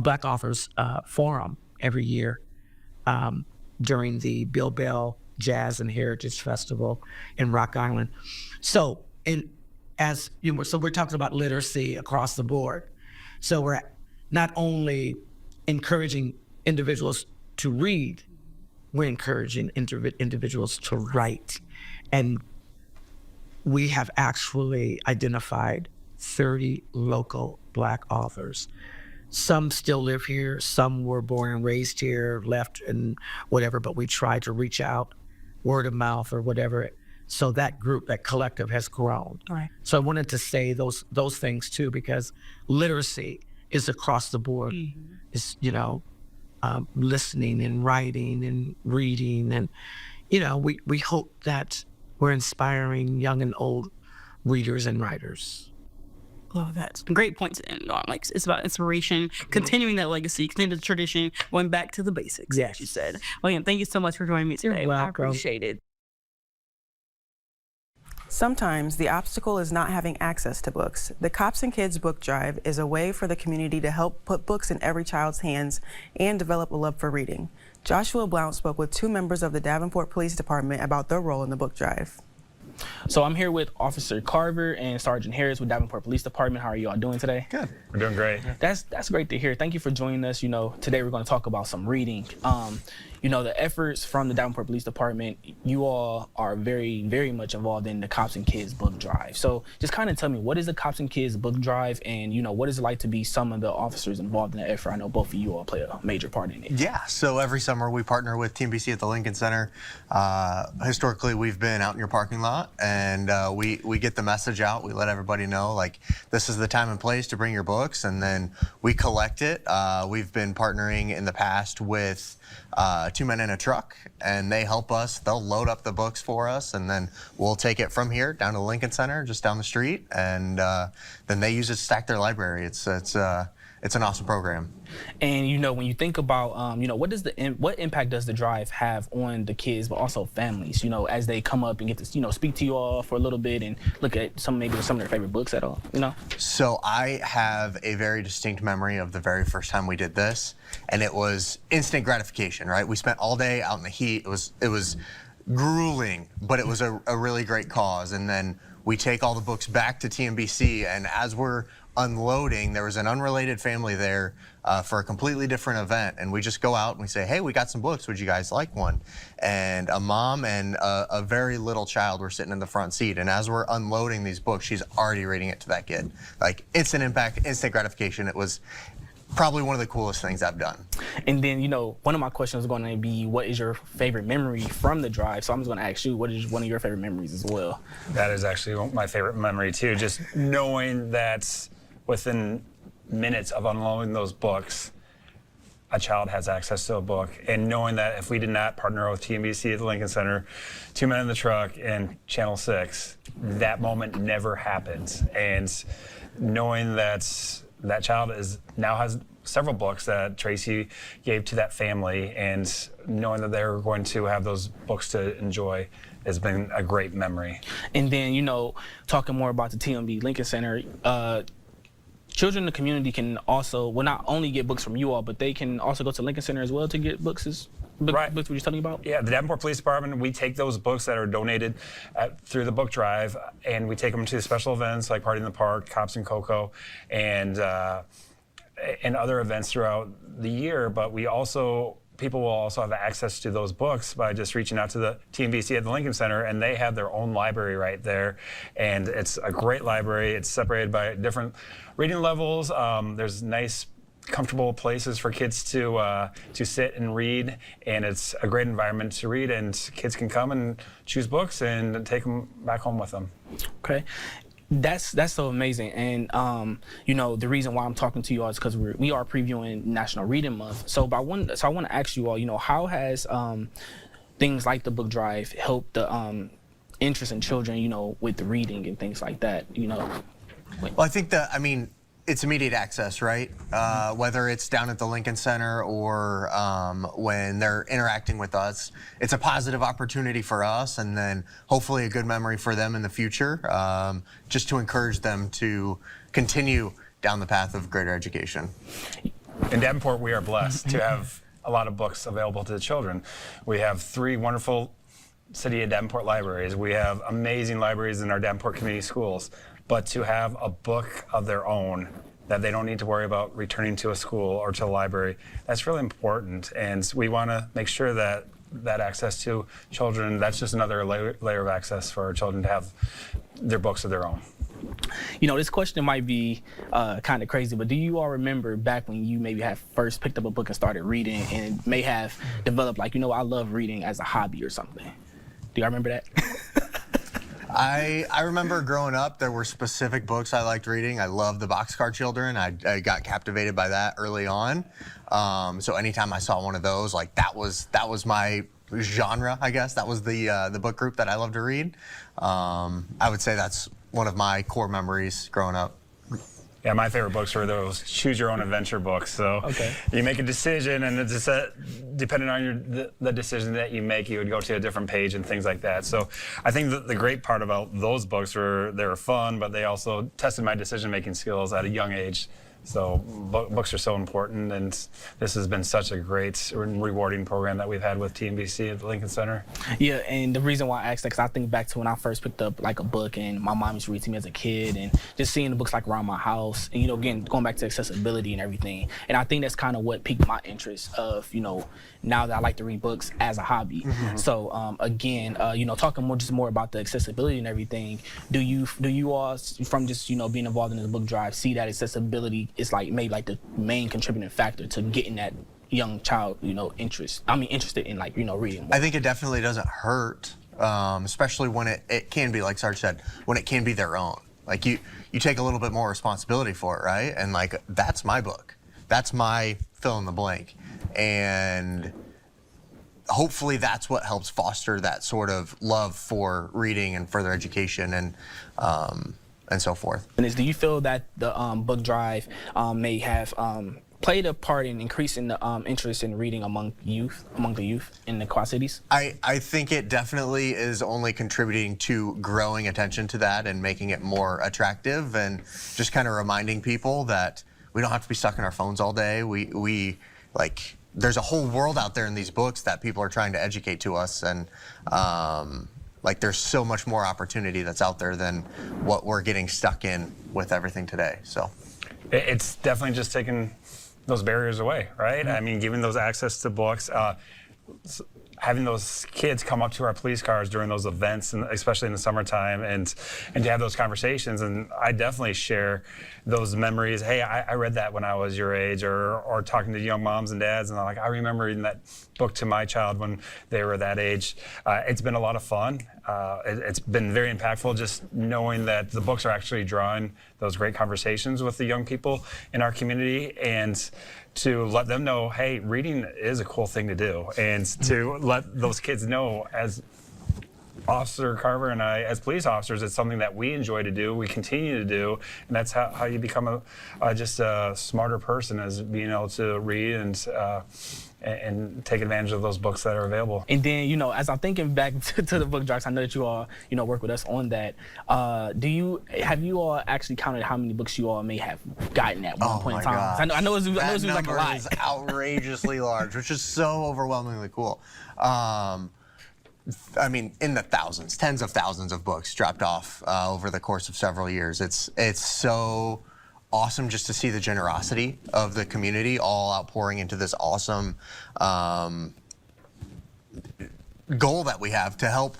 Black Authors Forum every year during the Bill Bell Jazz and Heritage Festival in Rock Island. So, so we're talking about literacy across the board. So we're not only encouraging individuals to read, we're encouraging individuals to write. And we have actually identified 30 local Black authors. Some still live here, some were born and raised here, left and whatever, but we try to reach out word of mouth or whatever. So that group, that collective has grown. Right. So I wanted to say those things too, because literacy is across the board. It's, listening and writing and reading. And, we hope that we're inspiring young and old readers and writers. Love that. It's a great point to end on. Like, it's about inspiration, continuing that legacy, continuing the tradition, going back to the basics, Yes. as you said. Well, again, thank you so much for joining me today. You're welcome. I appreciate it. Sometimes the obstacle is not having access to books. The Cops and Kids Book Drive is a way for the community to help put books in every child's hands and develop a love for reading. Joushua Blount spoke with 2 members of the Davenport Police Department about their role in the book drive. So I'm here with Officer Carver and Sergeant Harris with Davenport Police Department. How are you all doing today? Good. We're doing great. That's great to hear. Thank you for joining us. Today we're going to talk about some reading. The efforts from the Davenport Police Department, you all are very, very much involved in the Cops and Kids Book Drive. So just kind of tell me, what is the Cops and Kids Book Drive, and what is it like to be some of the officers involved in the effort? I know both of you all play a major part in it. Yeah, so every summer we partner with TMBC at the Lincoln Center. Historically, we've been out in your parking lot, and we get the message out. We let everybody know, like, this is the time and place to bring your books, and then we collect it. We've been partnering in the past with 2 men in a truck, and they help us. They'll load up the books for us, and then we'll take it from here down to the Lincoln Center, just down the street, and then they use it to stack their library. It's an awesome program. And when you think about what impact does the drive have on the kids, but also families? As they come up and get to speak to you all for a little bit and look at some of their favorite books at all. So I have a very distinct memory of the very first time we did this, and it was instant gratification. Right? We spent all day out in the heat. It was grueling, but it was a really great cause. And then we take all the books back to TMBC, and as we're unloading, there was an unrelated family there for a completely different event, and we just go out and we say, hey, we got some books, would you guys like one? And a mom and a very little child were sitting in the front seat, and as we're unloading these books, she's already reading it to that kid. Like, instant impact, instant gratification. It was probably one of the coolest things I've done. And then, one of my questions is going to be, what is your favorite memory from the drive? So I'm just going to ask you, what is one of your favorite memories as well? That is actually my favorite memory too, just knowing that within minutes of unloading those books, a child has access to a book, and knowing that if we did not partner with TMBC at the Lincoln Center, 2 Men in the Truck, and Channel 6, that moment never happens. And knowing that that child now has several books that Tracy gave to that family, and knowing that they're going to have those books to enjoy has been a great memory. And then, talking more about the TMB Lincoln Center, children in the community can also, not only get books from you all, but they can also go to Lincoln Center as well to get books. Right. Books we were telling you about? Yeah, the Davenport Police Department, we take those books that are donated through the book drive, and we take them to special events like Party in the Park, Cops and Cocoa, and other events throughout the year. But people will also have access to those books by just reaching out to the TMBC at the Lincoln Center, and they have their own library right there. And it's a great library. It's separated by different reading levels. There's nice, comfortable places for kids to sit and read, and it's a great environment to read, and kids can come and choose books and take them back home with them. Okay. That's so amazing. And the reason why I'm talking to you all is because we are previewing National Reading Month. So I want to ask you all, how has things like the book drive helped the interest in children, with the reading and things like that, Well, I think it's immediate access, right? Whether it's down at the Lincoln Center or when they're interacting with us, it's a positive opportunity for us, and then hopefully a good memory for them in the future, just to encourage them to continue down the path of greater education. In Davenport, we are blessed to have a lot of books available to the children. We have 3 wonderful City of Davenport libraries. We have amazing libraries in our Davenport community schools. But to have a book of their own that they don't need to worry about returning to a school or to a library, that's really important. And we want to make sure that access to children, that's just another layer of access for our children to have their books of their own. This question might be kind of crazy, but do you all remember back when you maybe had first picked up a book and started reading and may have developed, I love reading as a hobby or something? Do y'all remember that? I remember growing up, there were specific books I liked reading. I loved the Boxcar Children. I got captivated by that early on. So anytime I saw one of those, like that was my genre, I guess. That was the book group that I love to read. I would say that's one of my core memories growing up. Yeah, my favorite books were those choose your own adventure books. So you make a decision, and it's depending on the decision that you make, you would go to a different page and things like that. So I think the great part about those books were they were fun, but they also tested my decision-making skills at a young age. So books are so important, and this has been such a great and rewarding program that we've had with TNBC at the Lincoln Center. Yeah, and the reason why I asked that, because I think back to when I first picked up like a book, and my mom used to read to me as a kid, and just seeing the books like around my house, and again, going back to accessibility and everything. And I think that's kind of what piqued my interest of, now that I like to read books as a hobby. So again, talking more about the accessibility and everything, do you all, from just, being involved in the book drive, see that accessibility is like maybe like the main contributing factor to getting that young child, interested in reading more? I think it definitely doesn't hurt, especially when it can be, like Sarge said, when it can be their own. Like you take a little bit more responsibility for it, right? And like, that's my book. That's my fill in the blank. And hopefully that's what helps foster that sort of love for reading and further education and so forth. And do you feel that the book drive may have played a part in increasing the interest in reading among the youth in the Quad Cities? I think it definitely is only contributing to growing attention to that and making it more attractive, and just kind of reminding people that we don't have to be stuck in our phones all day. We there's a whole world out there in these books that people are trying to educate to us, and there's so much more opportunity that's out there than what we're getting stuck in with everything today. So it's definitely just taking those barriers away, right? I mean, giving those access to books, having those kids come up to our police cars during those events, and especially in the summertime, and to have those conversations. And I definitely share those memories. Hey, I read that when I was your age, or talking to young moms and dads, and I'm like, I remember reading that book to my child when they were that age. It's been a lot of fun. It's been very impactful just knowing that the books are actually drawing those great conversations with the young people in our community, and to let them know, hey, reading is a cool thing to do, and to let those kids know, as Officer Carver and I, as police officers, it's something that we enjoy to do, we continue to do, and that's how you become just a smarter person, is being able to read and take advantage of those books that are available. And then, as I'm thinking back to the book drives, I know that you all, work with us on that. Have you all actually counted how many books you all may have gotten at one point in time? I know it was like a lot. Is outrageously large, which is so overwhelmingly cool. I mean, in the thousands, tens of thousands of books dropped off over the course of several years. It's so awesome just to see the generosity of the community all outpouring into this awesome goal that we have to help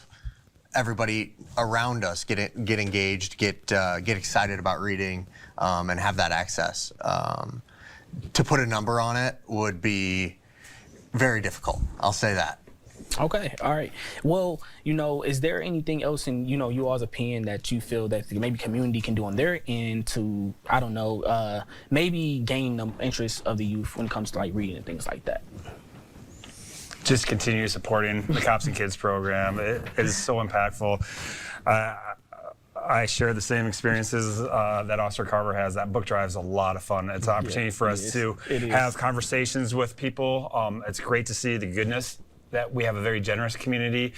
everybody around us get engaged, get excited about reading, and have that access. To put a number on it would be very difficult. I'll say that. Okay, all right. Well, is there anything else in, you all's opinion that you feel that maybe community can do on their end to, I don't know, maybe gain the interest of the youth when it comes to reading and things like that? Just continue supporting the Cops and Kids program. It is so impactful. I share the same experiences that Officer Carver has. That book drive is a lot of fun. It's an opportunity for us to have conversations with people. It's great to see the goodness that we have a very generous community,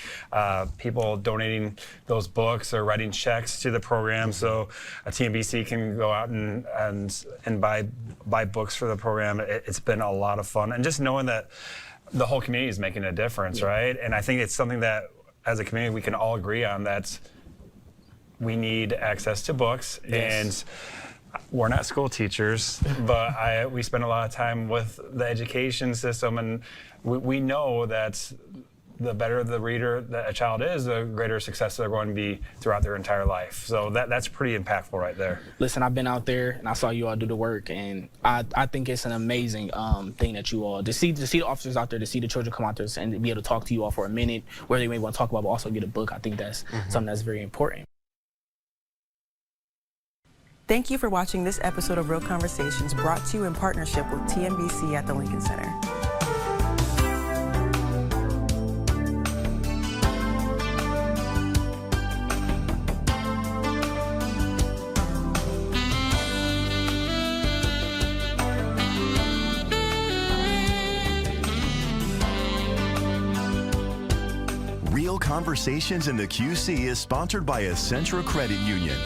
people donating those books or writing checks to the program, so a TNBC can go out and buy books for the program. It's been a lot of fun, and just knowing that the whole community is making a difference, right? And I think it's something that, as a community, we can all agree on, that we need access to books. And we're not school teachers, but we spend a lot of time with the education system, and we know that the better the reader that a child is, the greater success they're going to be throughout their entire life. So that's pretty impactful right there. Listen, I've been out there and I saw you all do the work, and I think it's an amazing thing that you all, to see the officers out there, to see the children come out there and be able to talk to you all for a minute, where they may want to talk about, but also get a book. I think that's something that's very important. Thank you for watching this episode of Real Conversations, brought to you in partnership with TNBC at the Lincoln Center. Real Conversations in the QC is sponsored by Essentra Credit Union.